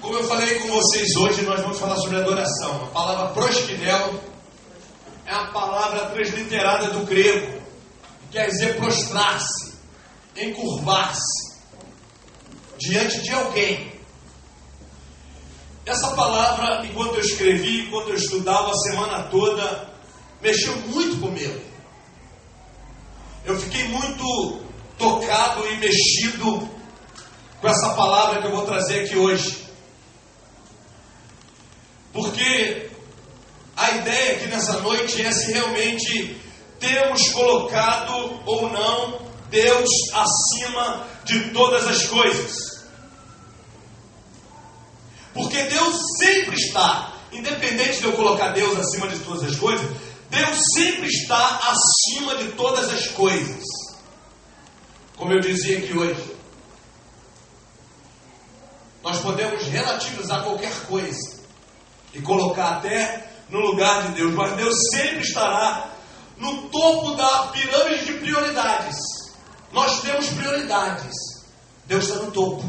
Como eu falei com vocês hoje, nós vamos falar sobre adoração. A palavra proskinel é a palavra transliterada do grego, que quer dizer prostrar-se, encurvar-se diante de alguém. Essa palavra, enquanto eu escrevi, enquanto eu estudava a semana toda, mexeu muito comigo. Eu fiquei muito tocado e mexido com essa palavra que eu vou trazer aqui hoje. Porque a ideia aqui nessa noite é se realmente temos colocado ou não Deus acima de todas as coisas. Porque Deus sempre está, independente de eu colocar Deus acima de todas as coisas, Deus sempre está acima de todas as coisas. Como eu dizia aqui hoje, nós podemos relativizar qualquer coisa e colocar até no lugar de Deus, mas Deus sempre estará no topo da pirâmide de prioridades. Nós temos prioridades, Deus está no topo,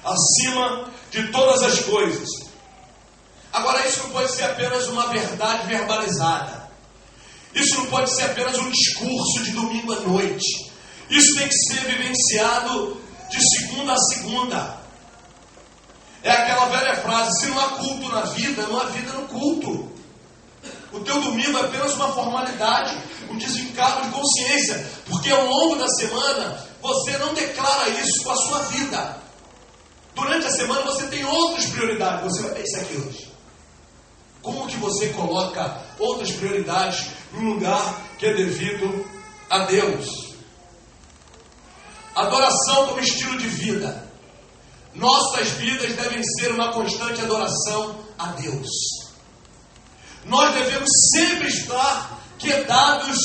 acima de todas as coisas. Agora, isso não pode ser apenas uma verdade verbalizada, isso não pode ser apenas um discurso de domingo à noite, isso tem que ser vivenciado de segunda a segunda. É aquela velha frase: se não há culto na vida, não há vida no culto. O teu domingo é apenas uma formalidade, um desencargo de consciência, porque ao longo da semana você não declara isso com a sua vida. Durante a semana você tem outras prioridades. Você vai ver isso aqui hoje. Como que você coloca outras prioridades no lugar que é devido a Deus? Adoração como estilo de vida. Nossas vidas devem ser uma constante adoração a Deus. Nós devemos sempre estar quedados,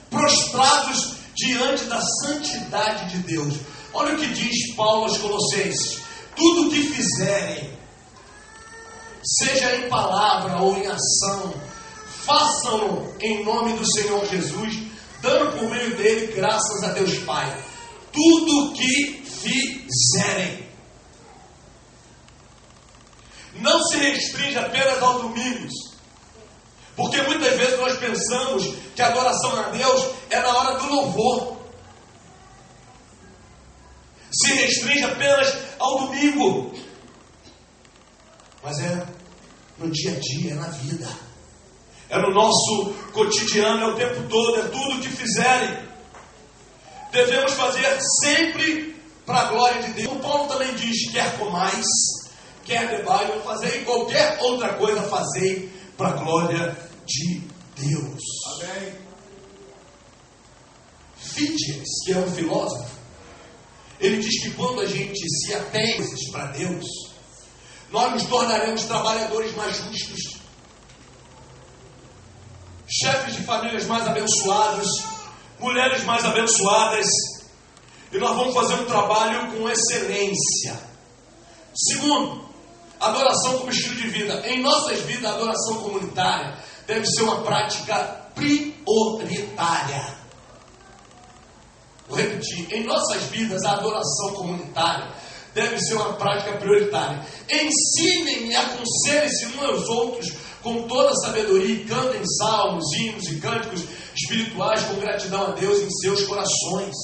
prostrados diante da santidade de Deus. Olha o que diz Paulo aos Colossenses: tudo o que fizerem, seja em palavra ou em ação, façam-no em nome do Senhor Jesus, dando por meio dele graças a Deus Pai. Tudo o que fizerem. Não se restringe apenas aos domingos, porque muitas vezes nós pensamos que a adoração a Deus é na hora do louvor. Se restringe apenas ao domingo, mas é no dia a dia, é na vida, é no nosso cotidiano, é o tempo todo, é tudo o que fizerem. Devemos fazer sempre para a glória de Deus. O Paulo também diz: quer comais, quer bebais, fazer qualquer outra coisa, fazer para a glória de Deus. Amém. Fídias, que é um filósofo, ele diz que quando a gente se atém para Deus, nós nos tornaremos trabalhadores mais justos, chefes de famílias mais abençoados, mulheres mais abençoadas, e nós vamos fazer um trabalho com excelência. Segundo, adoração como estilo de vida. Em nossas vidas, a adoração comunitária deve ser uma prática prioritária. Vou repetir: em nossas vidas, a adoração comunitária deve ser uma prática prioritária. Ensinem e aconselhem-se uns aos outros com toda a sabedoria e cantem salmos, hinos e cânticos espirituais com gratidão a Deus em seus corações.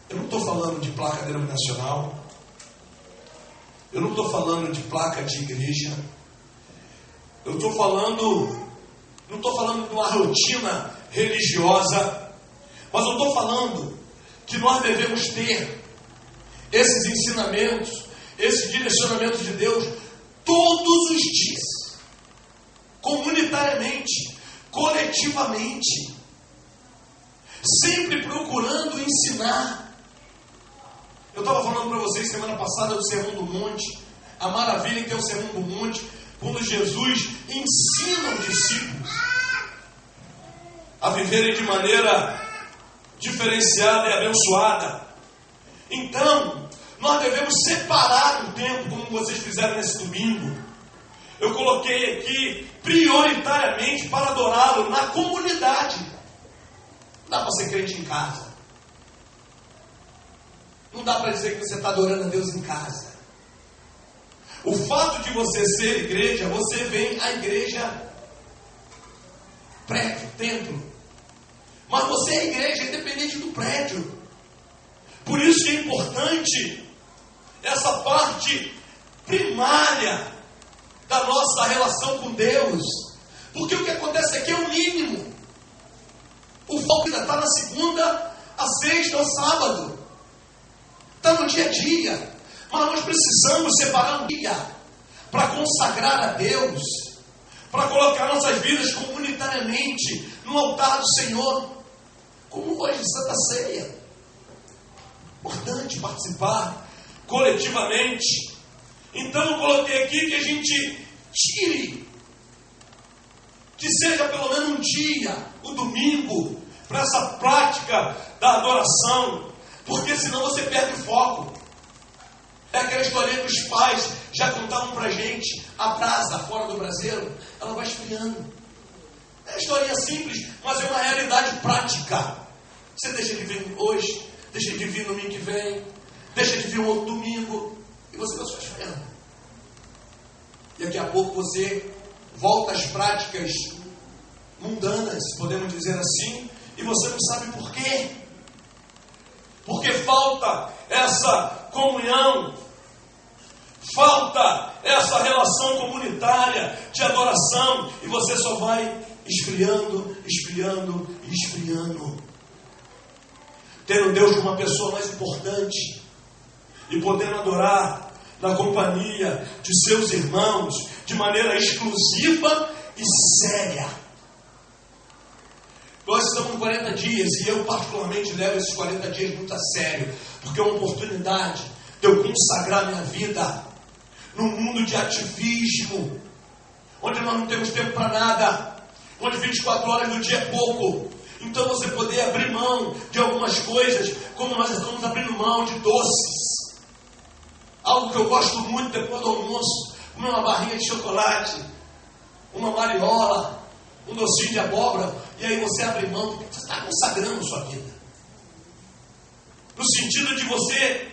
Eu não estou falando de placa denominacional, eu não estou falando de placa de igreja, eu estou falando, não estou falando de uma rotina religiosa, mas eu estou falando que nós devemos ter esses ensinamentos, esse direcionamento de Deus todos os dias, comunitariamente, coletivamente, sempre procurando ensinar. Eu estava falando para vocês semana passada do Sermão do Monte, a maravilha que é o Sermão do Monte, quando Jesus ensina os discípulos a viverem de maneira diferenciada e abençoada. Então, nós devemos separar o tempo, como vocês fizeram nesse domingo. Eu coloquei aqui prioritariamente para adorá-lo na comunidade. Não dá para ser crente em casa. Não dá para dizer que você está adorando a Deus em casa. O fato de você ser igreja, você vem à igreja, prédio, templo. Mas você é igreja independente do prédio. Por isso que é importante essa parte primária da nossa relação com Deus. Porque o que acontece aqui é o mínimo. O foco ainda está na segunda, a sexta, ao sábado. Está no dia a dia. Mas nós precisamos separar um dia para consagrar a Deus, para colocar nossas vidas comunitariamente no altar do Senhor, como hoje, Santa Ceia. Importante participar coletivamente. Então eu coloquei aqui que a gente tire, que seja pelo menos um dia, o domingo, para essa prática da adoração, porque senão você perde o foco. É aquela historinha que os pais já contavam pra gente, a brasa fora do braseiro, ela vai esfriando. É uma historinha simples, mas é uma realidade prática. Você deixa de vir hoje, deixa de vir no domingo que vem, deixa de vir um outro domingo, e você vai só esfriando. E daqui a pouco você volta às práticas mundanas, podemos dizer assim, e você não sabe por quê. Porque falta essa comunhão, falta essa relação comunitária de adoração, e você só vai esfriando, esfriando e esfriando. Tendo Deus como uma pessoa mais importante e podendo adorar na companhia de seus irmãos de maneira exclusiva e séria. Nós estamos em 40 dias e eu particularmente levo esses 40 dias muito a sério, porque é uma oportunidade de eu consagrar minha vida num mundo de ativismo, onde nós não temos tempo para nada, onde 24 horas do dia é pouco. Então você poder abrir mão de algumas coisas, como nós estamos abrindo mão de doces. Algo que eu gosto muito depois do almoço, comer uma barrinha de chocolate, uma mariola, um docinho de abóbora, e aí você abre mão, porque você está consagrando sua vida. No sentido de você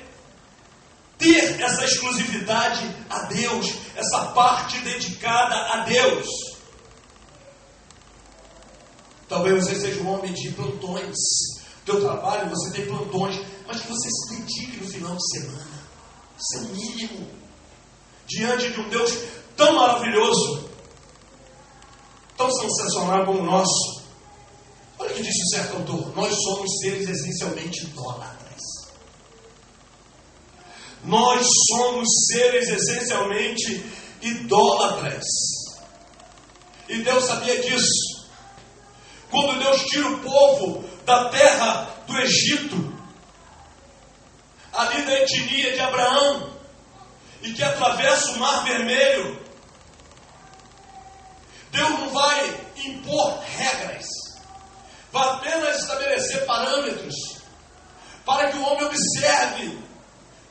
ter essa exclusividade a Deus, essa parte dedicada a Deus. Talvez você seja um homem de plantões. No teu trabalho você tem plantões, mas que você se dedique no final de semana. Isso é o mínimo. Diante de um Deus tão maravilhoso, tão sensacional como o nosso. Olha o que disse o certo autor: nós somos seres essencialmente idólatras. Nós somos seres essencialmente idólatras. E Deus sabia disso. Quando Deus tira o povo da terra do Egito, ali da etnia de Abraão, e que atravessa o Mar Vermelho, Deus não vai impor regras, vai apenas estabelecer parâmetros para que o homem observe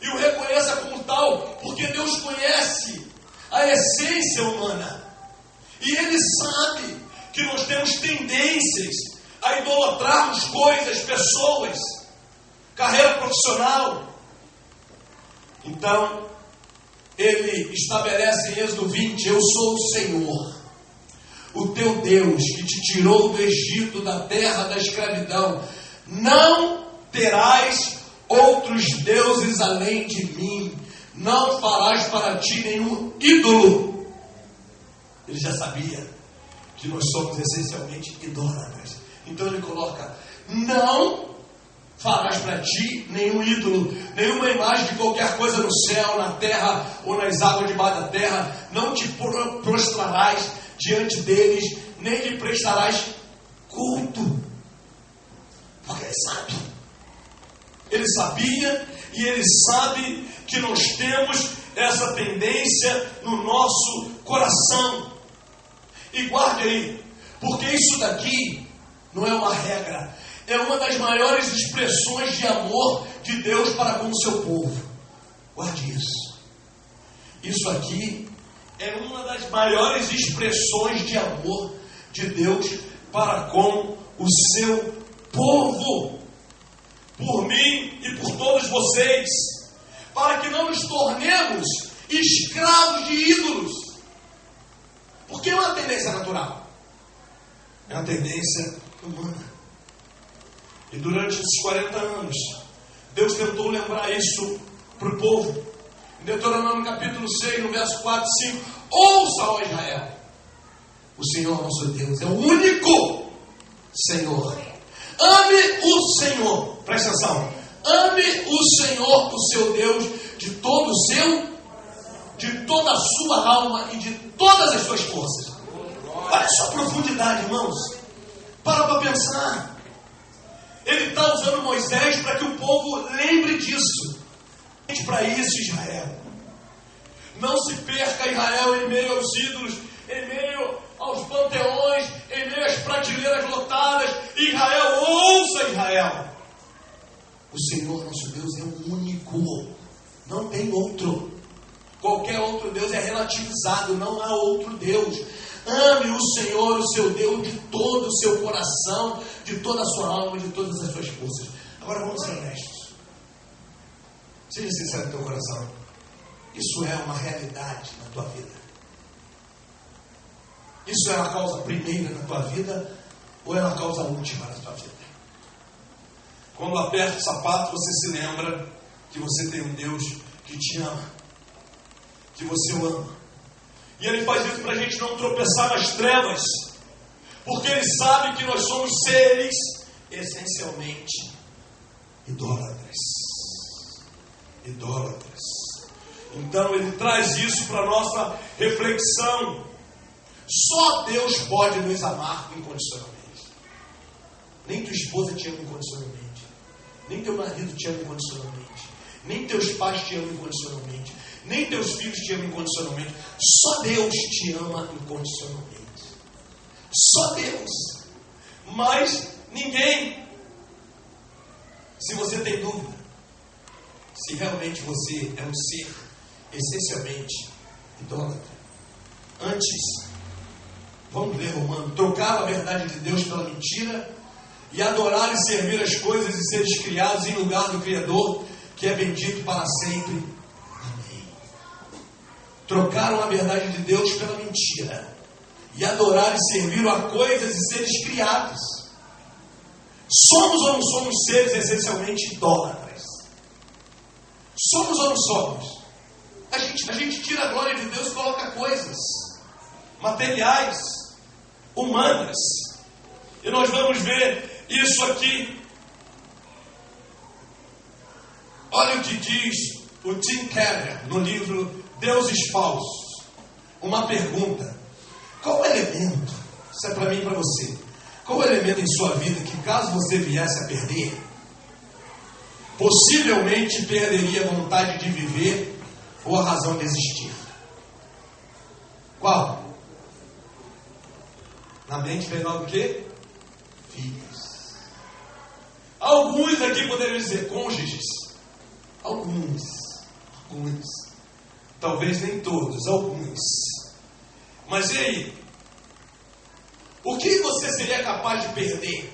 e o reconheça como tal, porque Deus conhece a essência humana e Ele sabe que nós temos tendências a idolatrarmos coisas, pessoas, carreira profissional. Então Ele estabelece em Êxodo 20: eu sou o Senhor, o teu Deus, que te tirou do Egito, da terra da escravidão. Não terás outros deuses além de mim. Não farás para ti nenhum ídolo. Ele já sabia que nós somos essencialmente idólatras. Então ele coloca: não farás para ti nenhum ídolo, nenhuma imagem de qualquer coisa no céu, na terra ou nas águas debaixo da terra. Não te prostrarás diante deles, nem lhe prestarás culto. Porque ele sabe. Ele sabia e ele sabe que nós temos essa tendência no nosso coração. E guarde aí, porque isso daqui não é uma regra, é uma das maiores expressões de amor de Deus para com o seu povo. Guarde isso. Isso aqui é uma das maiores expressões de amor de Deus para com o seu povo. Por mim e por todos vocês, para que não nos tornemos escravos de ídolos. Porque é uma tendência natural, é uma tendência humana. E durante esses 40 anos, Deus tentou lembrar isso para o povo. Em Deuteronômio capítulo 6, no verso 4 e 5, ouça, ó Israel, o Senhor nosso Deus é o único Senhor. Ame o Senhor, presta atenção, ame o Senhor, o seu Deus, de todo o seu, de toda a sua alma e de todas as suas forças. Olha só a profundidade, irmãos. Para pensar. Ele está usando Moisés para que o povo lembre disso. Para isso, Israel, não se perca, Israel, em meio aos ídolos, em meio aos panteões, em meio às prateleiras lotadas. Israel, ouça, Israel, o Senhor nosso Deus é o único, não tem outro. Qualquer outro Deus é relativizado, não há outro Deus. Ame o Senhor, o seu Deus, de todo o seu coração, de toda a sua alma, de todas as suas forças. Agora vamos ser honestos. Seja sincero no teu coração. Isso é uma realidade na tua vida? Isso é a causa primeira na tua vida ou é a causa última na tua vida? Quando aperta o sapato, você se lembra que você tem um Deus que te ama, que você o ama. E Ele faz isso para a gente não tropeçar nas trevas, porque Ele sabe que nós somos seres essencialmente idólatras. Idólatras. Então Ele traz isso para a nossa reflexão. Só Deus pode nos amar incondicionalmente. Nem tua esposa te ama incondicionalmente, nem teu marido te ama incondicionalmente, nem teus pais te amam incondicionalmente, nem teus filhos te amam incondicionalmente. Só Deus te ama incondicionalmente. Só Deus. Mas ninguém. Se você tem dúvida se realmente você é um ser essencialmente idólatra, antes, vamos ler Romanos, trocar a verdade de Deus pela mentira e adorar e servir as coisas e seres criados em lugar do Criador, que é bendito para sempre. Amém. Trocaram a verdade de Deus pela mentira e adorar e servir a coisas e seres criados. Somos ou não somos seres essencialmente idólatras? Somos ou não somos? A gente tira a glória de Deus e coloca coisas materiais, humanas. E nós vamos ver isso aqui. Olha o que diz o Tim Keller no livro Deuses Falsos. Uma pergunta: qual elemento, isso é para mim e para você, qual elemento em sua vida que, caso você viesse a perder, possivelmente perderia a vontade de viver ou a razão de existir? Qual? Na mente vem logo o quê? Filhos. Alguns aqui poderiam dizer cônjuges. Alguns. Talvez nem todos, alguns. Mas e aí? O que você seria capaz de perder?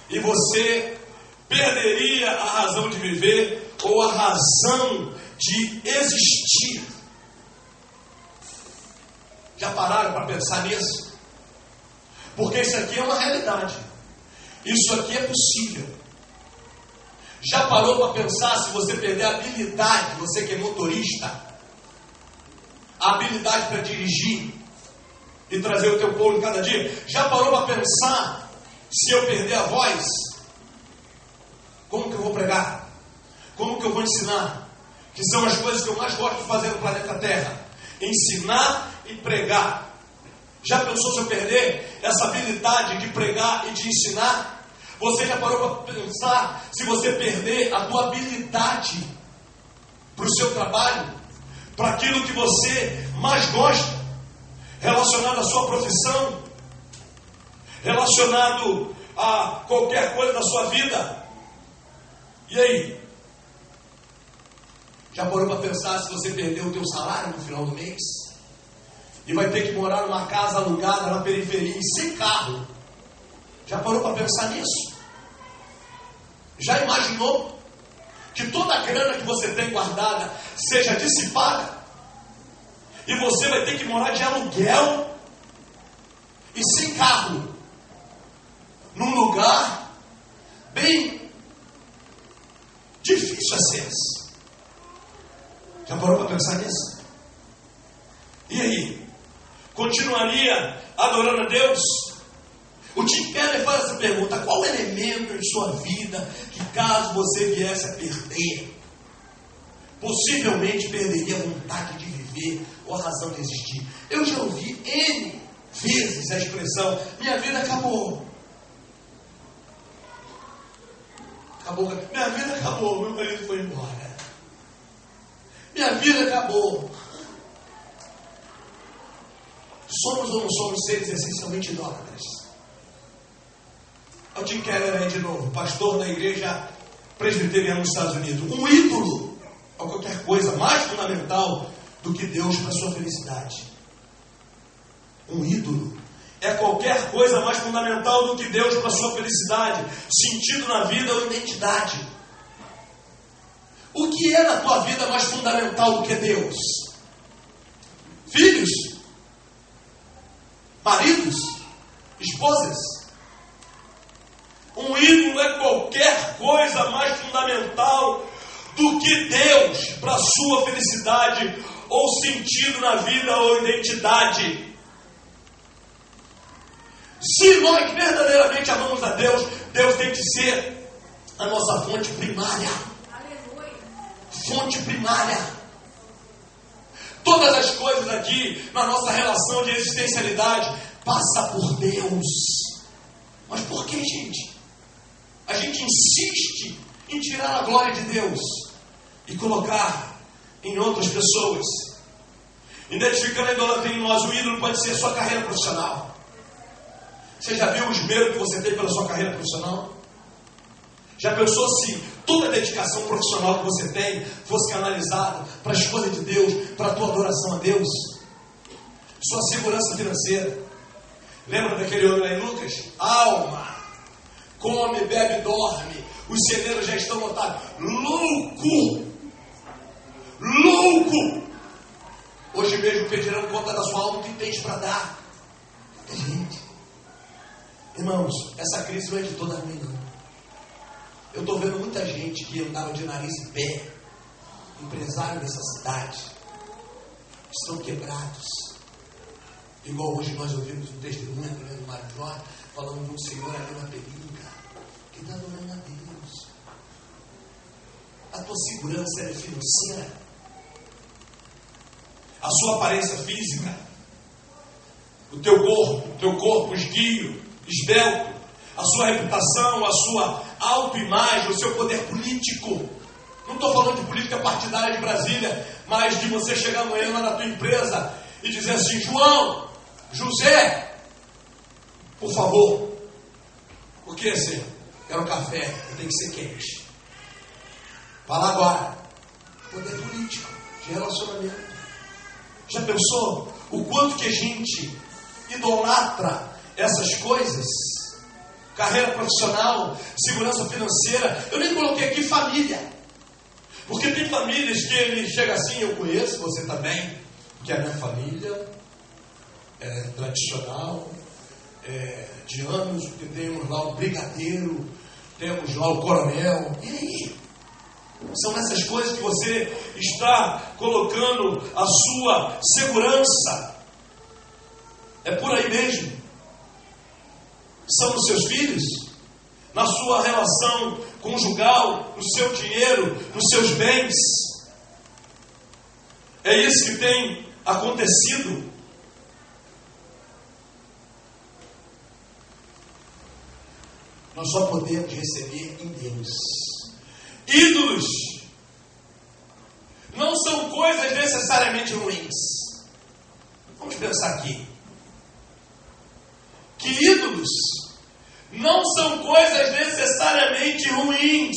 E você perderia a razão de viver ou a razão de existir? Já pararam para pensar nisso? Porque isso aqui é uma realidade. Isso aqui é possível. Já parou para pensar se você perder a habilidade, você que é motorista, a habilidade para dirigir e trazer o teu povo cada dia? Já parou para pensar se eu perder a voz? Como que eu vou pregar? Como que eu vou ensinar? Que são as coisas que eu mais gosto de fazer no planeta Terra. Ensinar e pregar. Já pensou se eu perder essa habilidade de pregar e de ensinar? Você já parou para pensar se você perder a tua habilidade para o seu trabalho, para aquilo que você mais gosta, relacionado à sua profissão, relacionado a qualquer coisa da sua vida? E aí? Já parou para pensar se você perdeu o teu salário no final do mês? E vai ter que morar numa casa alugada na periferia e sem carro? Já parou para pensar nisso? Já imaginou que toda a grana que você tem guardada seja dissipada, e você vai ter que morar de aluguel e sem carro, num lugar bem difícil acesso. Já parou para pensar nisso? E aí? Continuaria adorando a Deus? O Tim Keller faz essa pergunta: qual elemento em sua vida que, caso você viesse a perder, possivelmente perderia a vontade de viver ou a razão de existir? Eu já ouvi N vezes a expressão: minha vida acabou. Minha vida acabou, meu marido foi embora. Minha vida acabou. Somos ou não somos seres essencialmente idólatras? O Tim Keller aí de novo, pastor da igreja presbiteriana nos Estados Unidos. Um ídolo ou qualquer coisa mais fundamental do que Deus para a sua felicidade. Um ídolo é qualquer coisa mais fundamental do que Deus para a sua felicidade, sentido na vida ou identidade. O que é na tua vida mais fundamental do que Deus? Filhos? Maridos? Esposas? Um ídolo é qualquer coisa mais fundamental do que Deus para a sua felicidade ou sentido na vida ou identidade. Se nós verdadeiramente amamos a Deus, Deus tem que ser a nossa fonte primária. Aleluia. Fonte primária. Todas as coisas aqui na nossa relação de existencialidade passa por Deus. Mas por que, gente? A gente insiste em tirar a glória de Deus e colocar em outras pessoas, identificando a idolatria em nós. O ídolo pode ser a sua carreira profissional. Você já viu o esmero que você tem pela sua carreira profissional? Já pensou se toda a dedicação profissional que você tem fosse canalizada para as coisas de Deus, para a tua adoração a Deus? Sua segurança financeira. Lembra daquele homem lá em Lucas? Alma, come, bebe, dorme. Os celeiros já estão lotados. Louco! Louco! Hoje mesmo pedirão conta da sua alma, o que tens para dar. Gente, irmãos, essa crise não é de toda ruim, não. Eu estou vendo muita gente que andava de nariz em pé, empresário dessa cidade, estão quebrados. Igual hoje nós ouvimos um testemunho do Mário Jorge, falando de um senhor ali na Pelinca, que está adorando a Deus. A tua segurança é financeira, a sua aparência física, o teu corpo esguio, esbelto, a sua reputação, a sua autoimagem, o seu poder político. Não estou falando de política partidária de Brasília, mas de você chegar amanhã lá na tua empresa e dizer assim: João, José, por favor. O que, senhor? Quero café, tem que ser quente. Fala agora. Poder político, de relacionamento. Já pensou o quanto que a gente idolatra essas coisas? Carreira profissional, segurança financeira. Eu nem coloquei aqui família, porque tem famílias que ele chega assim, eu conheço, você também, que a minha família é tradicional, de anos, porque temos lá o brigadeiro, temos lá o coronel. E aí? São essas coisas que você está colocando a sua segurança. É por aí mesmo. São os seus filhos, na sua relação conjugal, no seu dinheiro, nos seus bens. É isso que tem acontecido. Nós só podemos receber em Deus. Ídolos não são coisas necessariamente ruins. Vamos pensar aqui. Que ídolos não são coisas necessariamente ruins.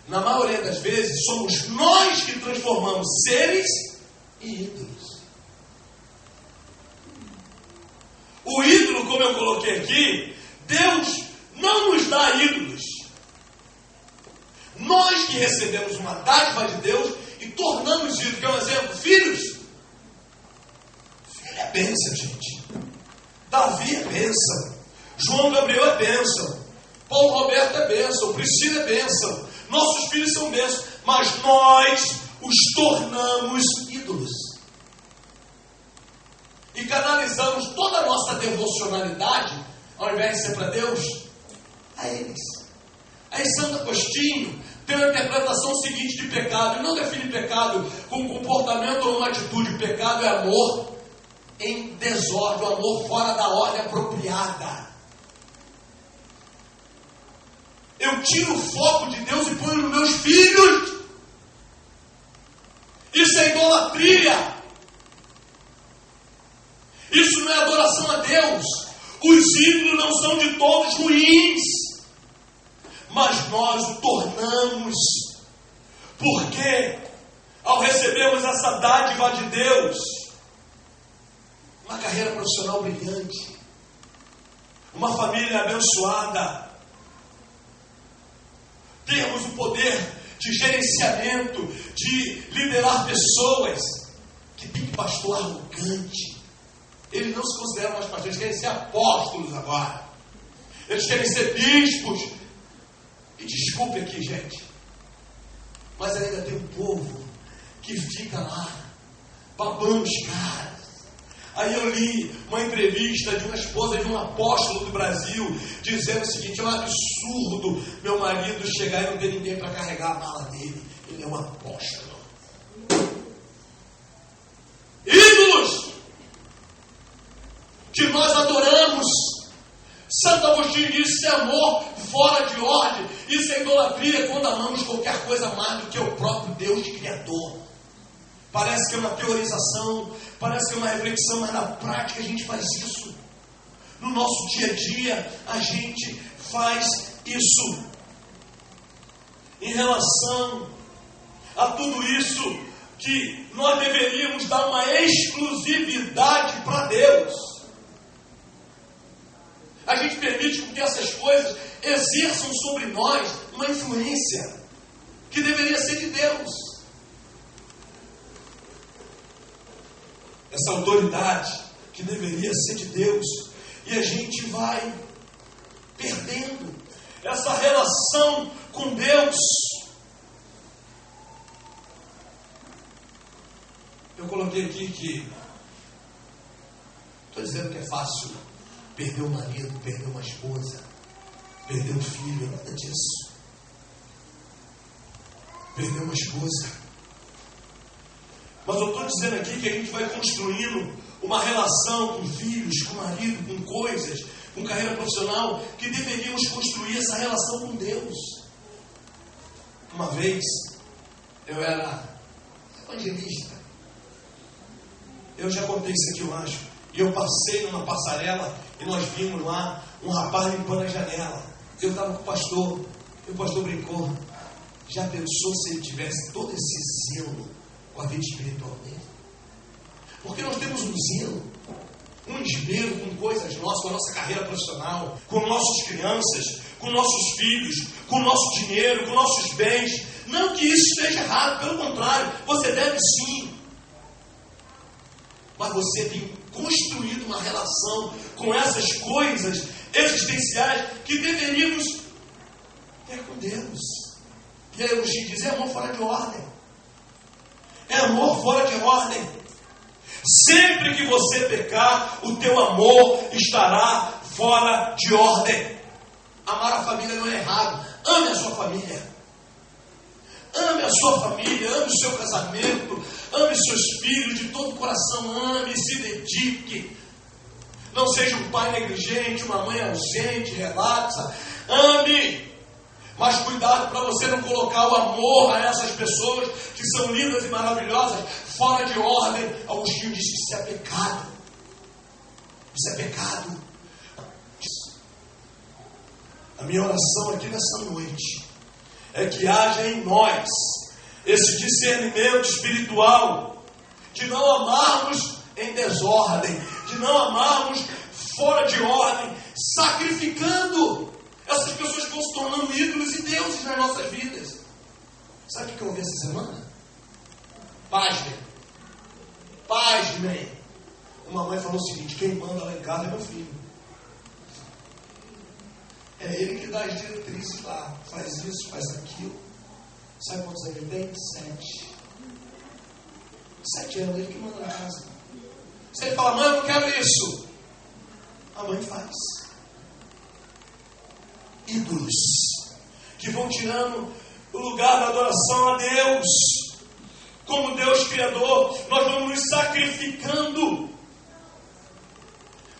Na maioria das vezes, somos nós que transformamos seres em ídolos. O ídolo, como eu coloquei aqui, Deus não nos dá ídolos. nós que recebemos uma dádiva de Deus e tornamos isso, que é um exemplo, filhos. Filho é bênção, gente. Davi é bênção. João Gabriel é bênção. Paulo Roberto é bênção. Priscila é bênção. Nossos filhos são bênçãos. Mas nós os tornamos ídolos. E canalizamos toda a nossa devocionalidade, ao invés de ser para Deus, a eles. Aí Santo Agostinho tem uma interpretação seguinte de pecado. Ele não define pecado como comportamento ou uma atitude. Pecado é amor em desordem, o amor fora da ordem apropriada. Eu tiro o foco de Deus e ponho nos meus filhos. Isso é idolatria. Isso não é adoração a Deus. Os ídolos não são de todos ruins, mas nós o tornamos, porque ao recebermos essa dádiva de Deus, uma carreira profissional brilhante, uma família abençoada, termos o poder de gerenciamento, de liderar pessoas, que tem pastor arrogante. Eles não se consideram mais pastores, eles querem ser apóstolos agora. Eles querem ser bispos. E desculpe aqui, gente, mas ainda tem um povo que fica lá, babando os caras. Aí eu li uma entrevista de uma esposa de um apóstolo do Brasil, dizendo o seguinte: é um absurdo meu marido chegar e não ter ninguém para carregar a mala dele. Ele é um apóstolo. Ídolos que nós adoramos. Santo Agostinho disse: isso é amor fora de ordem. Isso é idolatria, quando amamos qualquer coisa mais do que o próprio Deus Criador. Parece que é uma teorização, parece que é uma reflexão, mas na prática a gente faz isso. No nosso dia a dia, a gente faz isso. Em relação a tudo isso, que nós deveríamos dar uma exclusividade para Deus. A gente permite que essas coisas exerçam sobre nós uma influência que deveria ser de Deus. Essa autoridade que deveria ser de Deus. E a gente vai perdendo essa relação com Deus. Eu coloquei aqui que estou dizendo que é fácil perder o marido, perder uma esposa, perder um filho, nada disso. Perder uma esposa. Mas eu estou dizendo aqui que a gente vai construindo uma relação com filhos, com marido, com coisas, com carreira profissional, que deveríamos construir essa relação com Deus. Uma vez, eu era evangelista. Eu já contei isso aqui, eu acho. E eu passei numa passarela e nós vimos lá um rapaz limpando a janela. Eu estava com o pastor, e o pastor brincou: já pensou se ele tivesse todo esse zelo com a vida espiritual dele? Porque nós temos um zelo, um esmero com coisas nossas, com a nossa carreira profissional, com nossas crianças, com nossos filhos, com nosso dinheiro, com nossos bens. Não que isso esteja errado, pelo contrário, você deve sim. Mas você tem construído uma relação com essas coisas existenciais que deveríamos ter com Deus. E aí Agostinho diz: é amor fora de ordem. É amor fora de ordem. Sempre que você pecar, o teu amor estará fora de ordem. Amar a família não é errado. Ame a sua família. Ame a sua família, ame o seu casamento, ame seus filhos de todo o coração, ame e se dedique. Não seja um pai negligente, uma mãe ausente, relapsa. Ame, mas cuidado para você não colocar o amor a essas pessoas que são lindas e maravilhosas fora de ordem. Agostinho diz que isso é pecado. Isso é pecado. A minha oração aqui nessa noite é que haja em nós esse discernimento espiritual de não amarmos em desordem, de não amarmos fora de ordem, sacrificando essas pessoas que vão se tornando ídolos e deuses nas nossas vidas. Sabe o que eu ouvi essa semana? Pasmem. Pasmem. Uma mãe falou o seguinte: quem manda lá em casa é meu filho. É ele que dá as diretrizes lá. Faz isso, faz aquilo. Sabe quantos anos ele tem? 7. 7 anos, ele que manda na casa. Se ele fala: mãe, eu não quero isso, a mãe faz. Ídolos que vão tirando o lugar da adoração a Deus. Como Deus Criador, nós vamos nos sacrificando.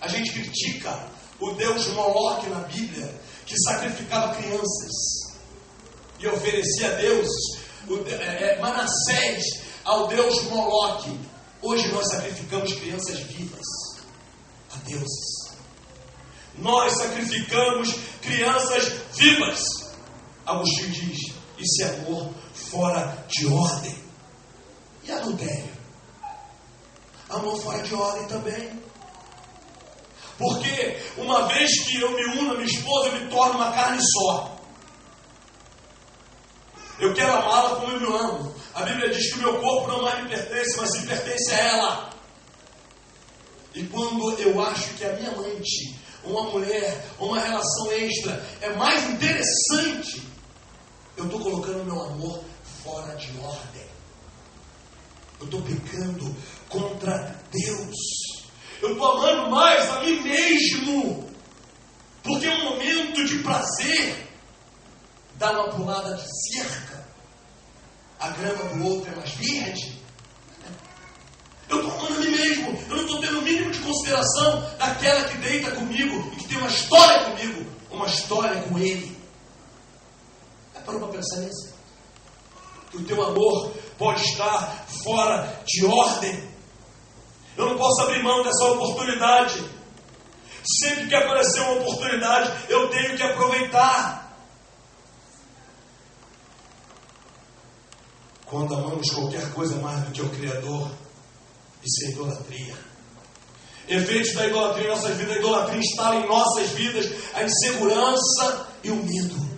A gente critica o Deus Moloque na Bíblia, que sacrificava crianças e oferecia a deuses. Manassés ao Deus Moloque. Hoje nós sacrificamos crianças vivas a deuses. Nós sacrificamos crianças vivas. Agostinho diz: isso é amor fora de ordem. E adultério? Amor fora de ordem também. Porque uma vez que eu me uno a minha esposa, eu me torno uma carne só. Eu quero amá-la como eu me amo. A Bíblia diz que o meu corpo não mais me pertence, mas me pertence a ela. E quando eu acho que a minha amante, uma mulher, uma relação extra é mais interessante, eu estou colocando o meu amor fora de ordem. Eu estou pecando contra Deus. Eu estou amando mais a mim mesmo. Porque é um momento de prazer. Dar uma pulada de cerca. A grama do outro é mais verde. Eu estou amando a mim mesmo. Eu não estou tendo o mínimo de consideração daquela que deita comigo e que tem uma história comigo. Uma história com ele. Parou para pensar nisso? Que o teu amor pode estar fora de ordem. Eu não posso abrir mão dessa oportunidade. Sempre que aparecer uma oportunidade, eu tenho que aproveitar. Quando amamos qualquer coisa mais do que o Criador, isso é idolatria. Efeitos da idolatria em nossas vidas. A idolatria instala em nossas vidas a insegurança e o medo.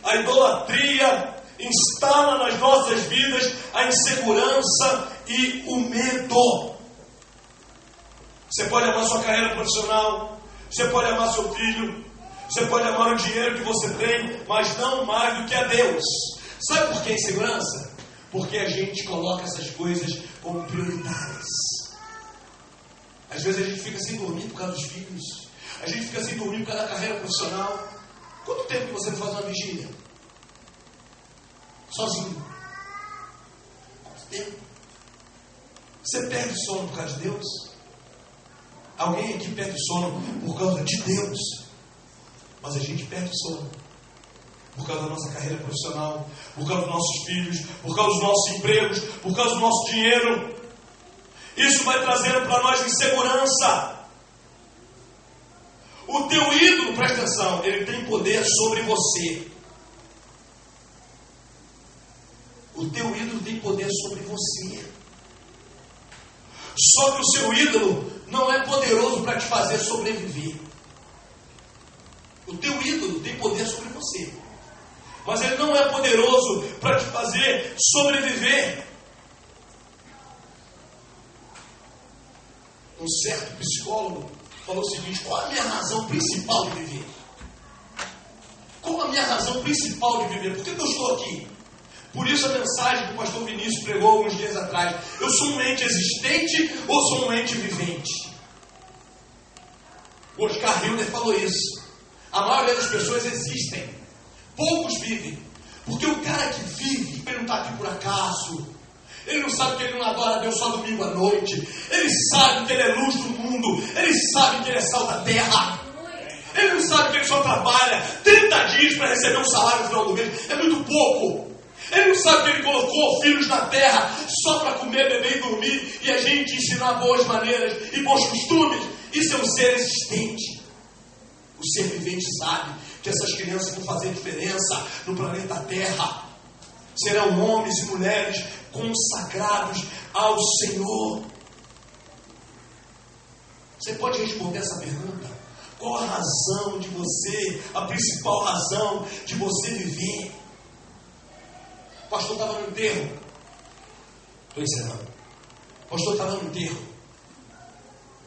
A idolatria instala nas nossas vidas a insegurança e o medo. Você pode amar sua carreira profissional, você pode amar seu filho, você pode amar o dinheiro que você tem, mas não mais do que a Deus. Sabe por que insegurança? Porque a gente coloca essas coisas como prioridades. Às vezes a gente fica sem dormir por causa dos filhos, a gente fica sem dormir por causa da carreira profissional. Quanto tempo que você não faz uma vigília? Sozinho. Quanto tempo? Você perde sono por causa de Deus? Alguém aqui perde sono por causa de Deus? Mas a gente perde sono por causa da nossa carreira profissional, por causa dos nossos filhos, por causa dos nossos empregos, por causa do nosso dinheiro. Isso vai trazendo para nós insegurança. O teu ídolo, presta atenção, ele tem poder sobre você. O teu ídolo tem poder sobre você. Só que o seu ídolo não é poderoso para te fazer sobreviver. O teu ídolo tem poder sobre você, mas ele não é poderoso para te fazer sobreviver. Um certo psicólogo falou o seguinte: qual a minha razão principal de viver? Qual a minha razão principal de viver? Por que eu estou aqui? Por isso a mensagem que o pastor Vinícius pregou alguns dias atrás: eu sou um ente existente ou sou um ente vivente? O Oscar Hilder falou isso. A maioria das pessoas existem, poucos vivem. Porque o cara que vive, ele não está aqui por acaso. Ele não sabe que ele não adora a Deus só domingo à noite. Ele sabe que ele é luz do mundo. Ele sabe que ele é sal da terra. Ele não sabe que ele só trabalha 30 dias para receber um salário no final do mês. É muito pouco. Ele não sabe que ele colocou filhos na terra só para comer, beber e dormir, e a gente ensinar boas maneiras e bons costumes. Isso é um ser existente. O ser vivente sabe que essas crianças vão fazer diferença no planeta Terra. Serão homens e mulheres consagrados ao Senhor. Você pode responder essa pergunta? Qual a razão de você, a principal razão de você viver? O pastor estava no enterro. Estou encerrando. O pastor estava no enterro.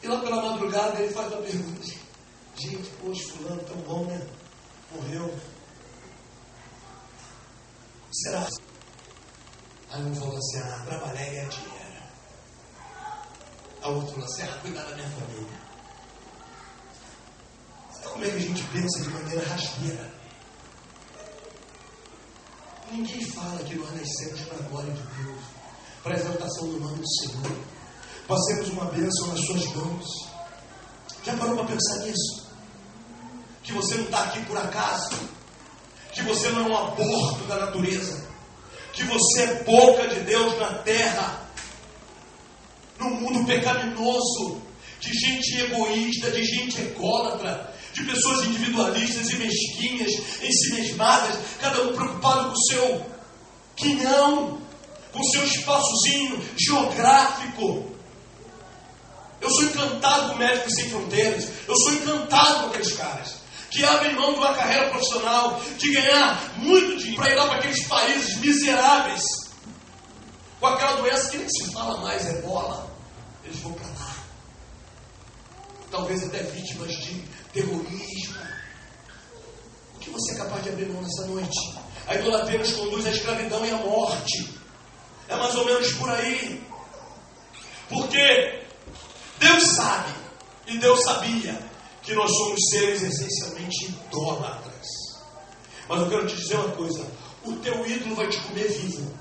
E lá pela madrugada ele faz uma pergunta. Gente, poxa, fulano tão bom, né? Morreu. O que será? Aí um falou assim, trabalhar e ganhar dinheiro. A outra falou assim, cuidar da minha família. Sabe como é que a gente pensa de maneira rasteira? Ninguém fala que nós nascemos para a glória de Deus, para a exaltação do nome do Senhor. Passemos uma bênção nas suas mãos. Já parou para pensar nisso? Que você não está aqui por acaso, que você não é um aborto da natureza, que você é boca de Deus na terra, num mundo pecaminoso, de gente egoísta, de gente ególatra, de pessoas individualistas e mesquinhas, ensimesmadas, cada um preocupado com o seu quinhão, com o seu espaçozinho geográfico. Eu sou encantado com Médicos Sem Fronteiras, eu sou encantado com aqueles caras que abrem mão de uma carreira profissional, de ganhar muito dinheiro, para ir lá para aqueles países miseráveis, com aquela doença que nem se fala mais, ebola. Eles vão para lá, talvez até vítimas de terrorismo. O que você é capaz de abrir mão nessa noite? A idolatria nos conduz à escravidão e à morte. É mais ou menos por aí. Porque Deus sabe, e Deus sabia, que nós somos seres essencialmente idólatras. Mas eu quero te dizer uma coisa: o teu ídolo vai te comer vivo.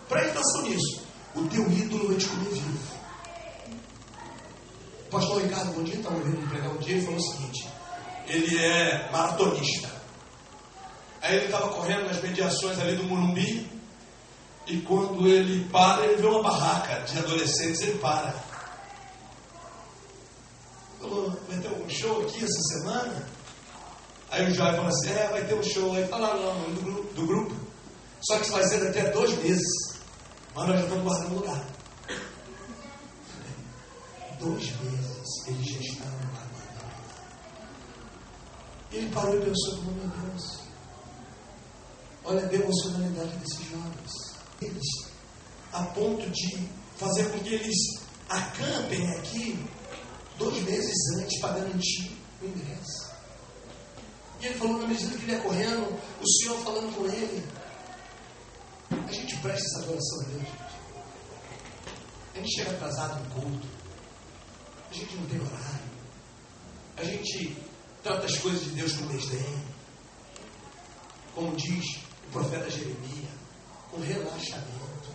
Presta atenção nisso. O teu ídolo vai te comer vivo. O pastor Ricardo Gondim estava ouvindo me pregar um dia e falou o seguinte: ele é maratonista. Aí ele estava correndo nas mediações ali do Morumbi, e quando ele para, ele vê uma barraca de adolescentes, ele para. Falou, vai ter algum show aqui essa semana? Aí o Joy falou assim, vai ter um show. Aí falaram lá no nome do grupo. Só que isso vai ser daqui a 2 meses. Mas nós já estamos guardando lugar. 2 meses eles já estavam guardando. E ele parou e pensou, meu Deus, olha a devocionalidade desses jovens. Eles, a ponto de fazer com que eles acampem aqui 2 meses antes para garantir o ingresso. E ele falou, na medida que ele ia correndo, o Senhor falando com ele. A gente presta essa adoração a Deus, gente. A gente chega atrasado no culto. A gente não tem horário. A gente trata as coisas de Deus com desdém. Como diz o profeta Jeremias, com relaxamento.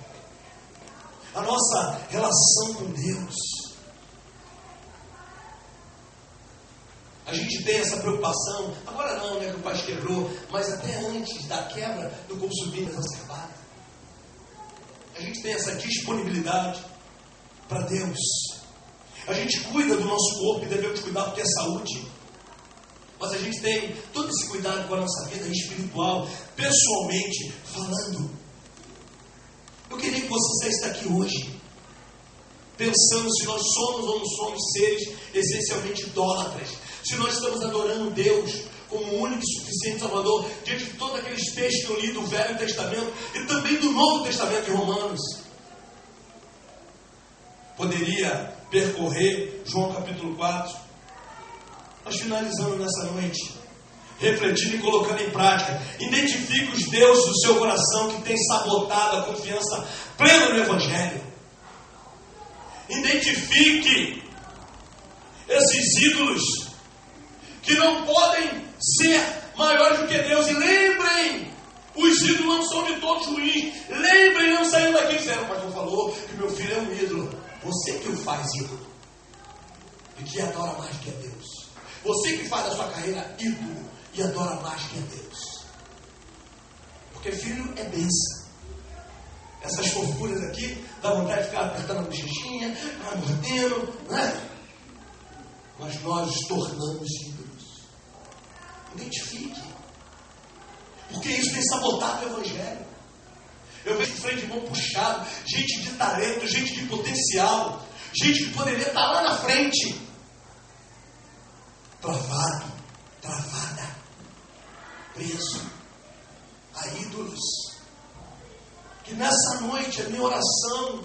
A nossa relação com Deus, a gente tem essa preocupação, agora não, né, que o pai quebrou, mas até antes da quebra do consumir exacerbado. A gente tem essa disponibilidade para Deus. A gente cuida do nosso corpo e devemos cuidar porque é saúde. Mas a gente tem todo esse cuidado com a nossa vida espiritual, pessoalmente falando. Eu queria que você saísse daqui hoje pensando se nós somos ou não somos seres essencialmente idólatras. Se nós estamos adorando Deus como o único e suficiente Salvador, diante de todos aqueles textos que eu li do Velho Testamento e também do Novo Testamento de Romanos. Poderia percorrer João capítulo 4, mas finalizando nessa noite, refletindo e colocando em prática, identifique os deuses do seu coração que tem sabotado a confiança plena no Evangelho. Identifique esses ídolos que não podem ser maiores do que Deus. E lembrem, os ídolos não são de todos ruins. Lembrem, não saiam daqui dizendo, o pastor falou que meu filho é um ídolo. Você que o faz ídolo e que adora mais que a Deus. Você que faz da sua carreira ídolo e adora mais que a Deus. Porque filho é bênção. Essas fofuras aqui, dá vontade de ficar apertando a bochechinha, mordendo, né? Mas nós os tornamos ídolos. Identifique. Porque isso tem sabotado o Evangelho. Eu vejo freio de mão puxado, gente de talento, gente de potencial, gente que poderia estar lá na frente. Travado, travada, preso, a ídolos. Que nessa noite a minha oração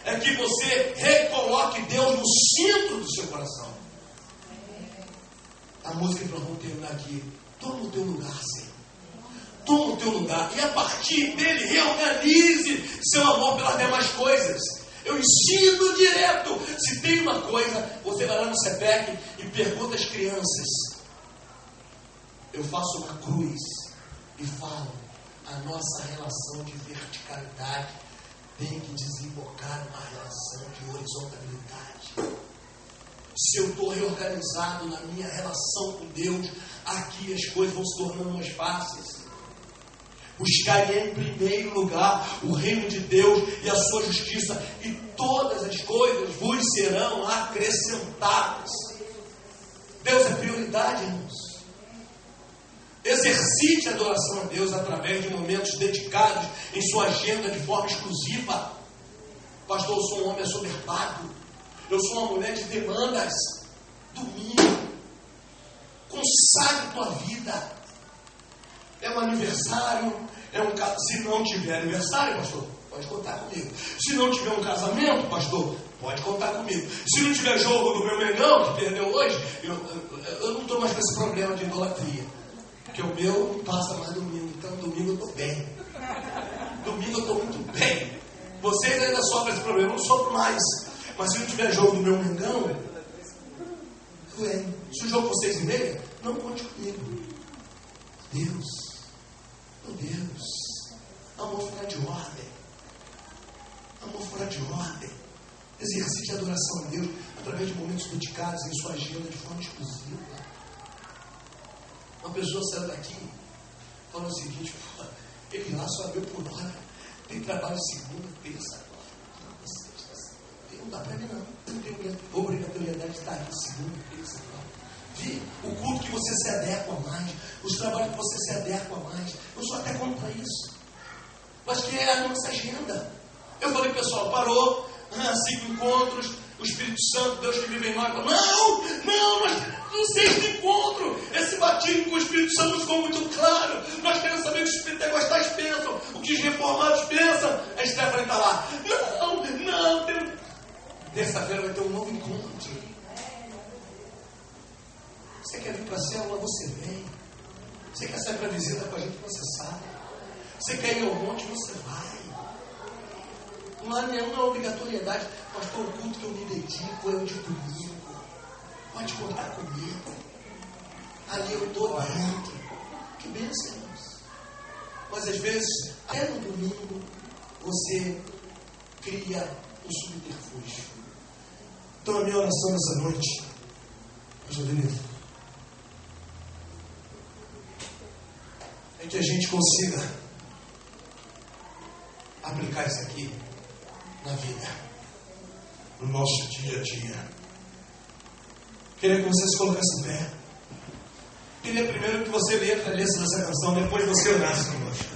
é que você recoloque Deus no centro do seu coração. A música que nós vamos terminar aqui. Toma o teu lugar, Senhor. Toma o teu lugar. E a partir dele, reorganize seu amor pelas demais coisas. Eu ensino direto. Se tem uma coisa, você vai lá no CEPEC e pergunta às crianças. Eu faço uma cruz e falo: a nossa relação de verticalidade tem que desembocar numa relação de horizontalidade. Se eu estou reorganizado na minha relação com Deus, aqui as coisas vão se tornando mais fáceis. Buscaria em primeiro lugar o reino de Deus e a sua justiça, e todas as coisas vos serão acrescentadas. Deus é prioridade, irmãos. Exercite a adoração a Deus através de momentos dedicados em sua agenda de forma exclusiva. Pastor, eu sou um homem assoberbado. Eu sou uma mulher de demandas. Domingo. Consagre tua vida. É um aniversário. É um caso. Se não tiver aniversário, pastor, pode contar comigo. Se não tiver um casamento, pastor, pode contar comigo. Se não tiver jogo do meu Mengão, que perdeu hoje, eu não estou mais com esse problema de idolatria. Porque o meu não passa mais domingo. Então domingo eu estou bem. Domingo eu estou muito bem. Vocês ainda sofrem esse problema, eu não sofro mais. Mas se não tiver jogo do meu Mengão, se o jogo for 6:30, não conte comigo. Deus, meu Deus, amor fora de ordem. Amor fora de ordem. Exercite a adoração a Deus através de momentos dedicados em sua agenda de forma exclusiva. Uma pessoa saiu daqui falando o seguinte: ele lá só abriu por hora. Tem trabalho segunda, terça, quarta, sexta. Não dá para mim não. Eu não tenho obrigatoriedade de estar aqui segunda, terça, quarta. Vê o culto que você se adequa mais, os trabalhos que você se adequa mais. Eu sou até contra isso. Mas que é a nossa agenda. Eu falei, pessoal, parou, 5 encontros, o Espírito Santo, Deus que vive em nós. Não, nós temos um 6º encontro. Esse batismo com o Espírito Santo ficou muito claro. Nós queremos saber o que os pentecostais pensam, o que os reformados pensam. A Stephanie está lá. Não, terça-feira vai ter um novo encontro. Você quer vir para a célula, você vem. Você quer sair para a visita com a gente, você sai. Você quer ir ao monte, você vai. Não há nenhuma obrigatoriedade. Pastor, o culto que eu me dedico é o de domingo. Pode contar comigo. Ali eu estou dentro. Que bênção, irmãos. Mas às vezes, até no domingo, você cria um subterfúgio. Então a minha oração nessa noite, pastor Denise, é que a gente consiga aplicar isso aqui na vida, no nosso dia a dia. Queria que você se colocasse em pé. Queria primeiro que você lesse essa canção, depois você orasse conosco.